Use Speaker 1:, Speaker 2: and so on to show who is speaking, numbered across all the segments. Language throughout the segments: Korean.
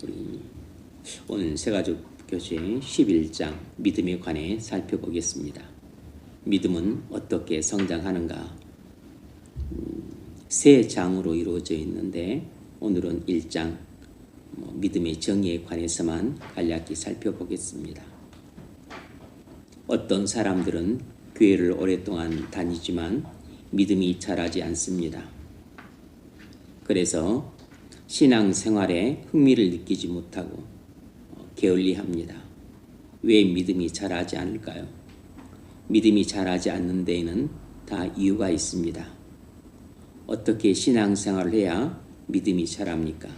Speaker 1: 우리 오늘 새가족 교재 11장 믿음에 관해 살펴보겠습니다. 믿음은 어떻게 성장하는가? 세 장으로 이루어져 있는데 오늘은 1장 믿음의 정의에 관해서만 간략히 살펴보겠습니다. 어떤 사람들은 교회를 오랫동안 다니지만 믿음이 자라지 않습니다. 그래서 신앙생활에 흥미를 느끼지 못하고 게을리합니다. 왜 믿음이 자라지 않을까요? 믿음이 자라지 않는 데에는 다 이유가 있습니다. 어떻게 신앙생활을 해야 믿음이 자랍니까?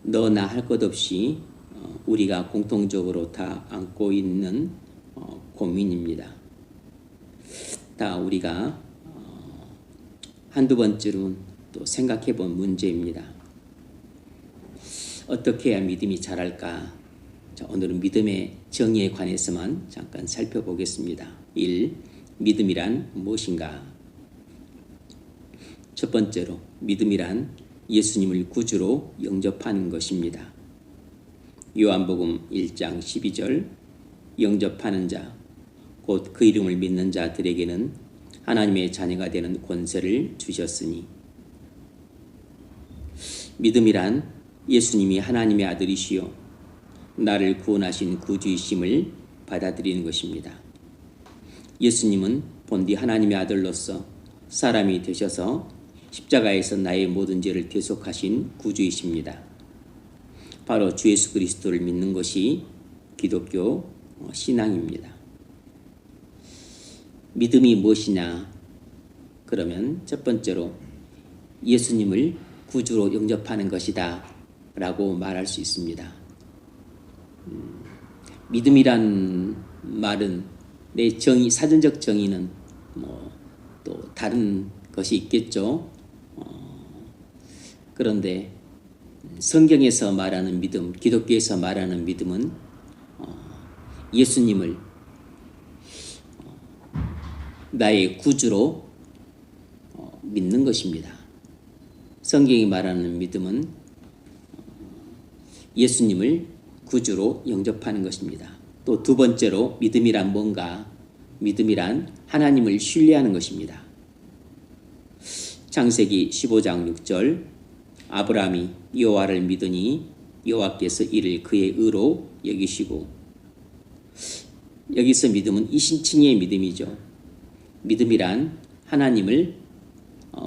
Speaker 1: 너나 할 것 없이 우리가 공통적으로 다 안고 있는 고민입니다. 다 우리가 한두 번쯤은 또 생각해 본 문제입니다. 어떻게 해야 믿음이 자랄까? 자, 오늘은 믿음의 정의에 관해서만 잠깐 살펴보겠습니다. 1. 믿음이란 무엇인가? 첫 번째로 믿음이란 예수님을 구주로 영접하는 것입니다. 요한복음 1장 12절 영접하는 자, 곧 그 이름을 믿는 자들에게는 하나님의 자녀가 되는 권세를 주셨으니. 믿음이란 예수님이 하나님의 아들이시요 나를 구원하신 구주이심을 받아들이는 것입니다. 예수님은 본디 하나님의 아들로서 사람이 되셔서 십자가에서 나의 모든 죄를 대속하신 구주이십니다. 바로 주 예수 그리스도를 믿는 것이 기독교 신앙입니다. 믿음이 무엇이냐? 그러면 첫 번째로 예수님을 구주로 영접하는 것이다 라고 말할 수 있습니다. 믿음이란 말은 내 정의, 사전적 정의는 또 다른 것이 있겠죠. 그런데 성경에서 말하는 믿음, 기독교에서 말하는 믿음은 예수님을 나의 구주로 믿는 것입니다. 성경이 말하는 믿음은 예수님을 구주로 영접하는 것입니다. 또 두 번째로 믿음이란 뭔가? 믿음이란 하나님을 신뢰하는 것입니다. 창세기 15장 6절 아브라함이 여호와를 믿으니 여호와께서 이를 그의 의로 여기시고. 여기서 믿음은 이신칭의 믿음이죠. 믿음이란 하나님을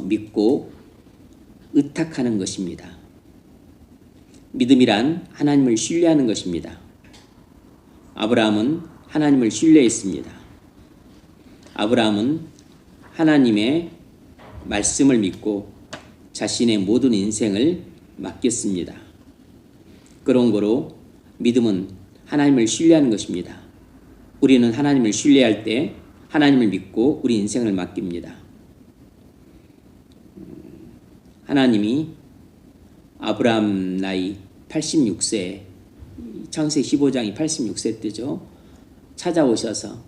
Speaker 1: 믿고 의탁하는 것입니다. 믿음이란 하나님을 신뢰하는 것입니다. 아브라함은 하나님을 신뢰했습니다. 아브라함은 하나님의 말씀을 믿고 자신의 모든 인생을 맡겼습니다. 그런 거로 믿음은 하나님을 신뢰하는 것입니다. 우리는 하나님을 신뢰할 때 하나님을 믿고 우리 인생을 맡깁니다. 하나님이 아브라함 나이 86세, 창세기 15장이 86세 때죠. 찾아오셔서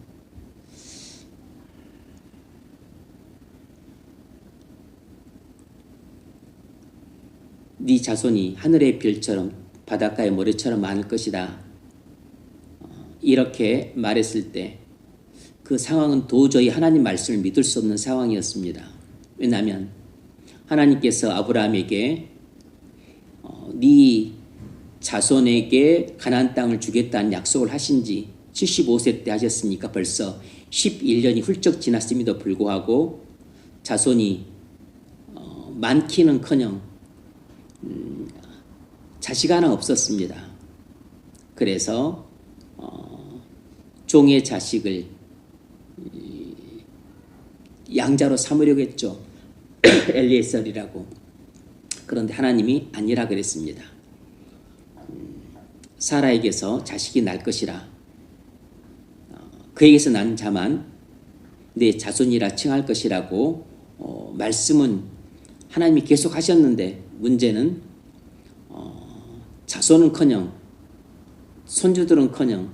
Speaker 1: 네 자손이 하늘의 별처럼 바닷가의 모래처럼 많을 것이다. 이렇게 말했을 때 그 상황은 도저히 하나님 말씀을 믿을 수 없는 상황이었습니다. 왜냐하면 하나님께서 아브라함에게 네 자손에게 가나안 땅을 주겠다는 약속을 하신 지 75세 때 하셨으니까 벌써 11년이 훌쩍 지났음에도 불구하고 자손이 많기는커녕 자식 하나 없었습니다. 그래서 종의 자식을 양자로 삼으려고 했죠. 엘리에셀이라고. 그런데 하나님이 아니라 그랬습니다. 사라에게서 자식이 날 것이라. 그에게서 난 자만 내 자손이라 칭할 것이라고 말씀은 하나님이 계속 하셨는데 문제는 자손은커녕 손주들은커녕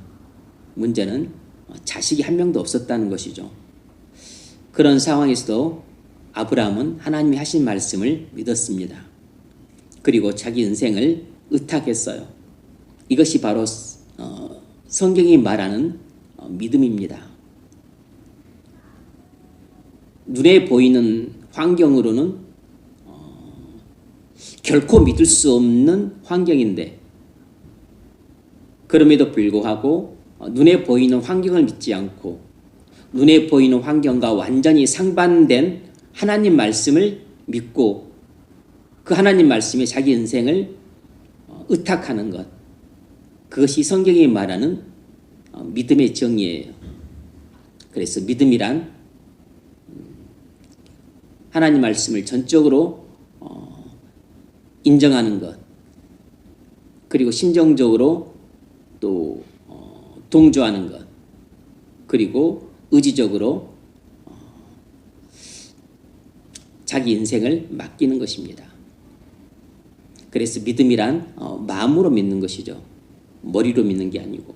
Speaker 1: 문제는 자식이 한 명도 없었다는 것이죠. 그런 상황에서도 아브라함은 하나님이 하신 말씀을 믿었습니다. 그리고 자기 인생을 의탁했어요. 이것이 바로 성경이 말하는 믿음입니다. 눈에 보이는 환경으로는 결코 믿을 수 없는 환경인데, 그럼에도 불구하고 눈에 보이는 환경을 믿지 않고 눈에 보이는 환경과 완전히 상반된 하나님 말씀을 믿고 그 하나님 말씀에 자기 인생을 의탁하는 것, 그것이 성경이 말하는 믿음의 정의예요. 그래서 믿음이란 하나님 말씀을 전적으로 인정하는 것, 그리고 심정적으로 또 동조하는 것, 그리고 의지적으로 자기 인생을 맡기는 것입니다. 그래서 믿음이란 마음으로 믿는 것이죠. 머리로 믿는 게 아니고.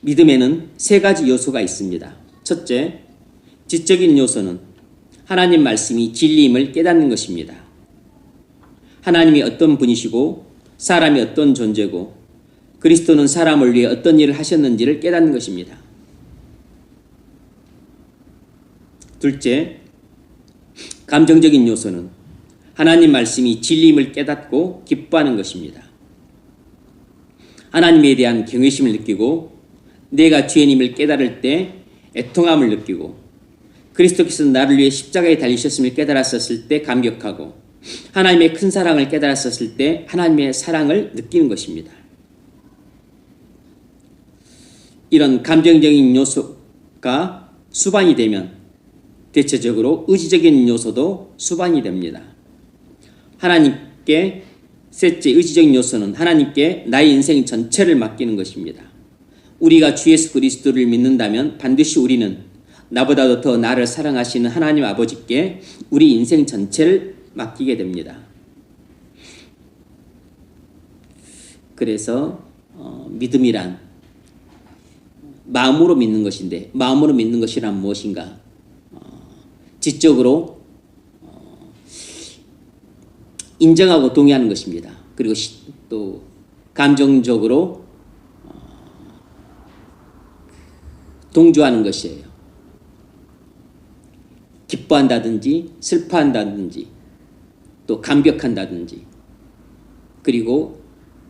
Speaker 1: 믿음에는 세 가지 요소가 있습니다. 첫째, 지적인 요소는 하나님 말씀이 진리임을 깨닫는 것입니다. 하나님이 어떤 분이시고 사람이 어떤 존재고 그리스도는 사람을 위해 어떤 일을 하셨는지를 깨닫는 것입니다. 둘째, 감정적인 요소는 하나님 말씀이 진리임을 깨닫고 기뻐하는 것입니다. 하나님에 대한 경외심을 느끼고 내가 죄인임을 깨달을 때 애통함을 느끼고 그리스도께서 나를 위해 십자가에 달리셨음을 깨달았었을 때 감격하고 하나님의 큰 사랑을 깨달았었을 때 하나님의 사랑을 느끼는 것입니다. 이런 감정적인 요소가 수반이 되면 대체적으로 의지적인 요소도 수반이 됩니다. 하나님께 셋째, 의지적인 요소는 하나님께 나의 인생 전체를 맡기는 것입니다. 우리가 주 예수 그리스도를 믿는다면 반드시 우리는 나보다도 더 나를 사랑하시는 하나님 아버지께 우리 인생 전체를 맡기게 됩니다. 그래서 믿음이란 마음으로 믿는 것인데, 마음으로 믿는 것이란 무엇인가? 지적으로 인정하고 동의하는 것입니다. 그리고 또 감정적으로 동조하는 것이에요. 기뻐한다든지 슬퍼한다든지 또 감격한다든지, 그리고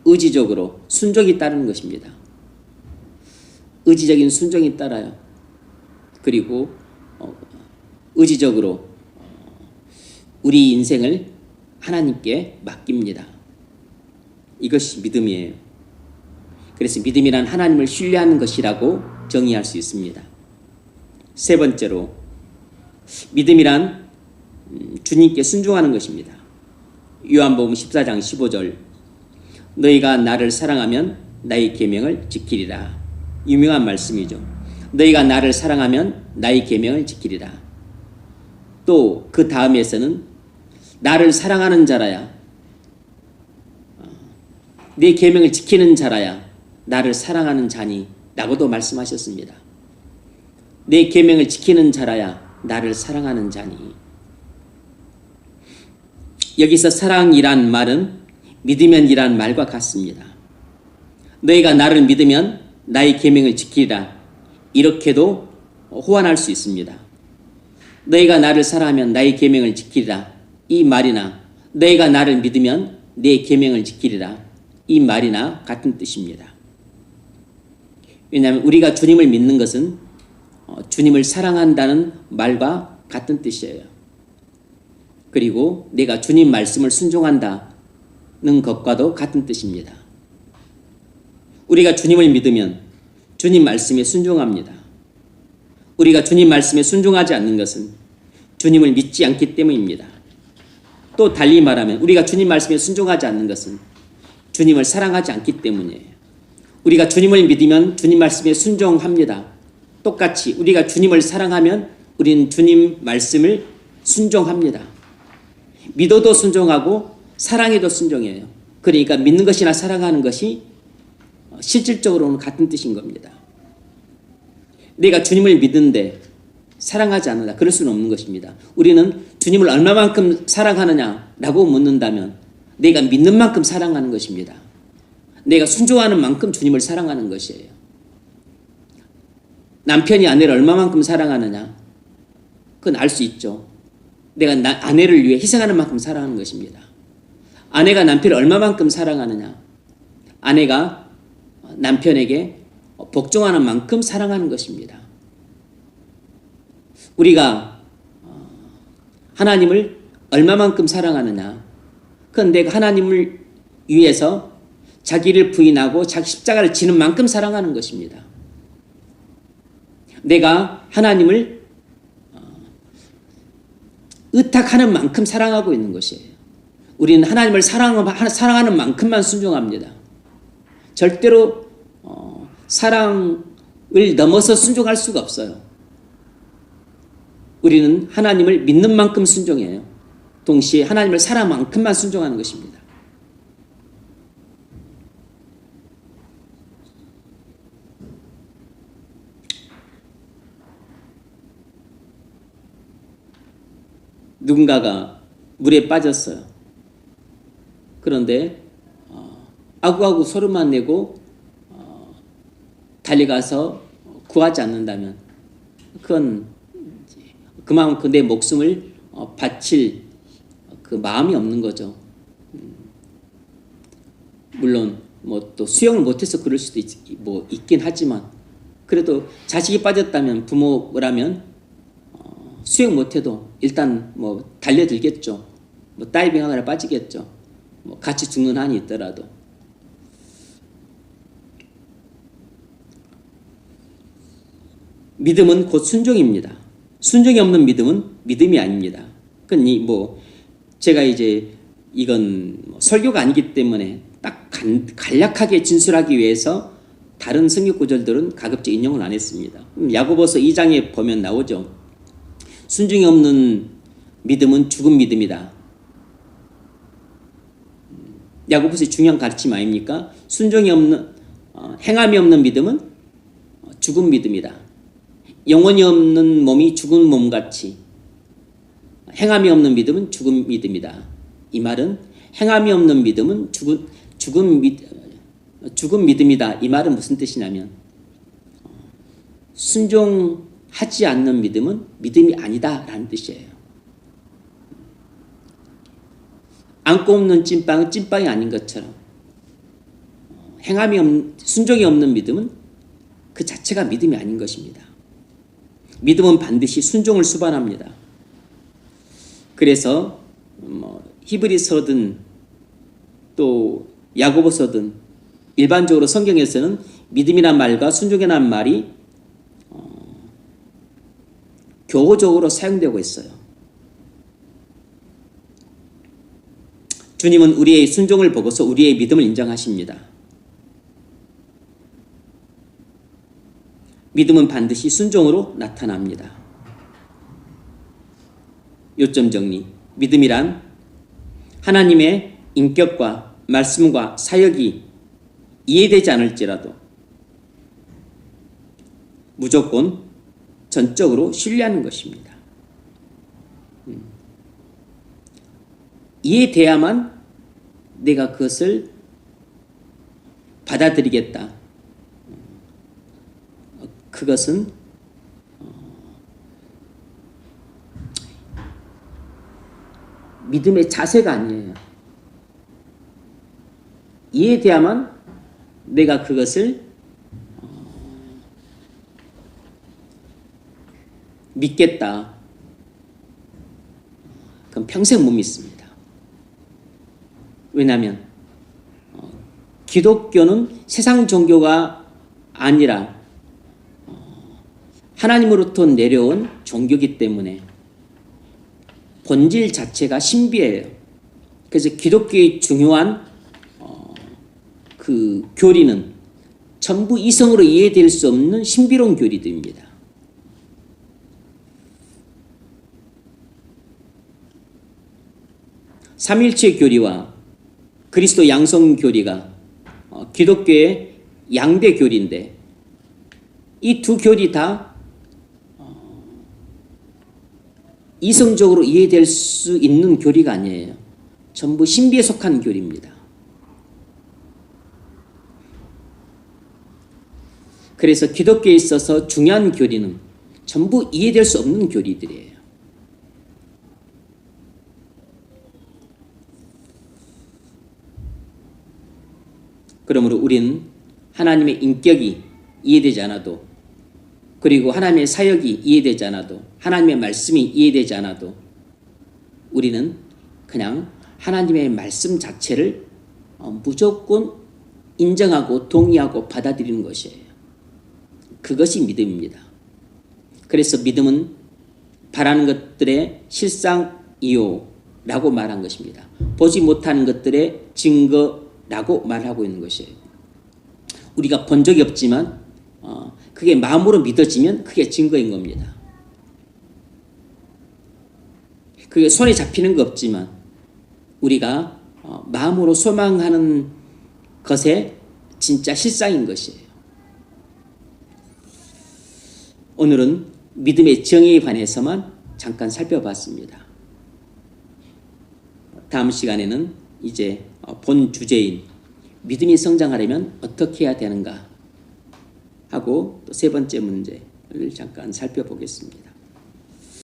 Speaker 1: 의지적으로 순종이 따르는 것입니다. 의지적인 순종이 따라요. 그리고 의지적으로 우리 인생을 하나님께 맡깁니다. 이것이 믿음이에요. 그래서 믿음이란 하나님을 신뢰하는 것이라고 정의할 수 있습니다. 세 번째로, 믿음이란 주님께 순종하는 것입니다. 요한복음 14장 15절, 너희가 나를 사랑하면 나의 계명을 지키리라. 유명한 말씀이죠. 너희가 나를 사랑하면 나의 계명을 지키리라. 또 그 다음에서는 나를 사랑하는 자라야, 내 계명을 지키는 자라야 나를 사랑하는 자니 라고도 말씀하셨습니다. 내 계명을 지키는 자라야 나를 사랑하는 자니. 여기서 사랑이란 말은 믿으면이란 말과 같습니다. 너희가 나를 믿으면 나의 계명을 지키리라, 이렇게도 호환할 수 있습니다. 너희가 나를 사랑하면 나의 계명을 지키리라, 이 말이나 너희가 나를 믿으면 내 계명을 지키리라, 이 말이나 같은 뜻입니다. 왜냐하면 우리가 주님을 믿는 것은 주님을 사랑한다는 말과 같은 뜻이에요. 그리고 내가 주님 말씀을 순종한다는 것과도 같은 뜻입니다. 우리가 주님을 믿으면 주님 말씀에 순종합니다. 우리가 주님 말씀에 순종하지 않는 것은 주님을 믿지 않기 때문입니다. 또 달리 말하면 우리가 주님 말씀에 순종하지 않는 것은 주님을 사랑하지 않기 때문이에요. 우리가 주님을 믿으면 주님 말씀에 순종합니다. 똑같이 우리가 주님을 사랑하면 우리는 주님 말씀을 순종합니다. 믿어도 순종하고 사랑해도 순종해요. 그러니까 믿는 것이나 사랑하는 것이 실질적으로는 같은 뜻인 겁니다. 내가 주님을 믿는데 사랑하지 않는다, 그럴 수는 없는 것입니다. 우리는 주님을 얼마만큼 사랑하느냐라고 묻는다면 내가 믿는 만큼 사랑하는 것입니다. 내가 순종하는 만큼 주님을 사랑하는 것이에요. 남편이 아내를 얼마만큼 사랑하느냐, 그건 알 수 있죠. 내가 아내를 위해 희생하는 만큼 사랑하는 것입니다. 아내가 남편을 얼마만큼 사랑하느냐, 아내가 남편에게 복종하는 만큼 사랑하는 것입니다. 우리가 하나님을 얼마만큼 사랑하느냐, 그건 내가 하나님을 위해서 자기를 부인하고 자기 십자가를 지는 만큼 사랑하는 것입니다. 내가 하나님을 의탁하는 만큼 사랑하고 있는 것이에요. 우리는 하나님을 사랑하는 만큼만 순종합니다. 절대로 사랑을 넘어서 순종할 수가 없어요. 우리는 하나님을 믿는 만큼 순종해요. 동시에 하나님을 사랑하는 만큼만 순종하는 것입니다. 누군가가 물에 빠졌어요. 그런데 아구아구 소리만 내고 달려가서 구하지 않는다면 그건 그만큼 내 목숨을 바칠 그 마음이 없는 거죠. 물론 뭐 또 수영을 못해서 그럴 수도 있긴 하지만 그래도 자식이 빠졌다면 부모라면 수영 못해도 일단 뭐 달려들겠죠. 뭐 다이빙 하거나 빠지겠죠. 뭐 같이 죽는 한이 있더라도. 믿음은 곧 순종입니다. 순종이 없는 믿음은 믿음이 아닙니다. 그건 제가 이제 이건 설교가 아니기 때문에 딱 간략하게 진술하기 위해서 다른 성경 구절들은 가급적 인용을 안 했습니다. 야고보서 2장에 보면 나오죠. 순종이 없는 믿음은 죽은 믿음이다. 야고보서의 중요한 가르침 아닙니까? 순종이 없는 행함이 없는 믿음은 죽은 믿음이다. 영혼이 없는 몸이 죽은 몸같이 행함이 없는 믿음은 죽은 믿음이다. 이 말은 행함이 없는 믿음은 죽은 믿음이다. 이 말은 무슨 뜻이냐면 순종하지 않는 믿음은 믿음이 아니다 라는 뜻이에요. 안고 없는 찐빵은 찐빵이 아닌 것처럼 순종이 없는 믿음은 그 자체가 믿음이 아닌 것입니다. 믿음은 반드시 순종을 수반합니다. 그래서 히브리서든 또 야고보서든 일반적으로 성경에서는 믿음이란 말과 순종이라는 말이 교호적으로 사용되고 있어요. 주님은 우리의 순종을 보고서 우리의 믿음을 인정하십니다. 믿음은 반드시 순종으로 나타납니다. 요점 정리. 믿음이란 하나님의 인격과 말씀과 사역이 이해되지 않을지라도 무조건 전적으로 신뢰하는 것입니다. 이해돼야만 내가 그것을 받아들이겠다. 그것은 믿음의 자세가 아니에요. 이해돼야만 내가 그것을 믿겠다. 그럼 평생 못 믿습니다. 왜냐하면 기독교는 세상 종교가 아니라 하나님으로부터 내려온 종교이기 때문에 본질 자체가 신비해요. 그래서 기독교의 중요한 그 교리는 전부 이성으로 이해될 수 없는 신비로운 교리들입니다. 삼일체 교리와 그리스도 양성 교리가 기독교의 양대 교리인데 이 두 교리 다 이성적으로 이해될 수 있는 교리가 아니에요. 전부 신비에 속한 교리입니다. 그래서 기독교에 있어서 중요한 교리는 전부 이해될 수 없는 교리들이에요. 그러므로 우리는 하나님의 인격이 이해되지 않아도, 그리고 하나님의 사역이 이해되지 않아도, 하나님의 말씀이 이해되지 않아도 우리는 그냥 하나님의 말씀 자체를 무조건 인정하고 동의하고 받아들이는 것이에요. 그것이 믿음입니다. 그래서 믿음은 바라는 것들의 실상이요라고 말한 것입니다. 보지 못하는 것들의 증거라고 말하고 있는 것이에요. 우리가 본 적이 없지만 그게 마음으로 믿어지면 그게 증거인 겁니다. 그게 손에 잡히는 거 없지만 우리가 마음으로 소망하는 것의 진짜 실상인 것이에요. 오늘은 믿음의 정의에 관해서만 잠깐 살펴봤습니다. 다음 시간에는 이제 본 주제인 믿음이 성장하려면 어떻게 해야 되는가 하고 또 세 번째 문제를 잠깐 살펴보겠습니다.